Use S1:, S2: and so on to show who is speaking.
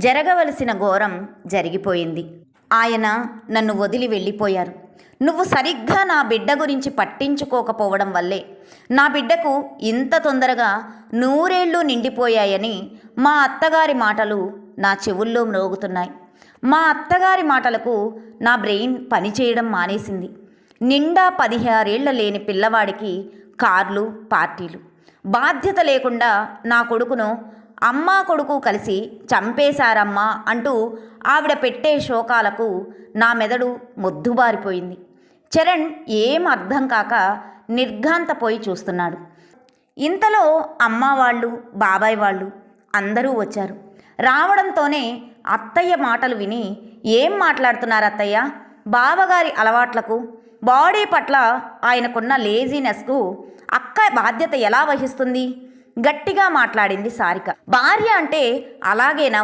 S1: జరగవలసిన ఘోరం జరిగిపోయింది. ఆయన నన్ను వదిలి వెళ్ళిపోయారు. నువ్వు సరిగ్గా నా బిడ్డ గురించి పట్టించుకోకపోవడం వల్లే నా బిడ్డకు ఇంత తొందరగా 100 ఏళ్ళు నిండిపోయాయని మా అత్తగారి మాటలు నా చెవుల్లో మ్రోగుతున్నాయి. మా అత్తగారి మాటలకు నా బ్రెయిన్ పనిచేయడం మానేసింది. నిండా 16 ఏళ్ల లేని పిల్లవాడికి కార్లు, పార్టీలు. బాధ్యత లేకుండా నా కొడుకును అమ్మా కొడుకు కలిసి చంపేశారమ్మా అంటూ ఆవిడ పెట్టే శోకాలకు నా మెదడు మొద్దుబారిపోయింది. చరణ్ ఏం అర్థం కాక నిర్ఘాంతపోయి చూస్తున్నాడు. ఇంతలో అమ్మ వాళ్ళు, బాబాయ్ వాళ్ళు అందరూ వచ్చారు. రావడంతోనే అత్తయ్య మాటలు విని, ఏం మాట్లాడుతున్నారు అత్తయ్య? బావగారి అలవాట్లకు, బాడీ పట్ల ఆయనకున్న లేజీనెస్కు అక్క బాధ్యత ఎలా వహిస్తుంది? గట్టిగా మాట్లాడింది సారిక. భార్య అంటే అలాగేనా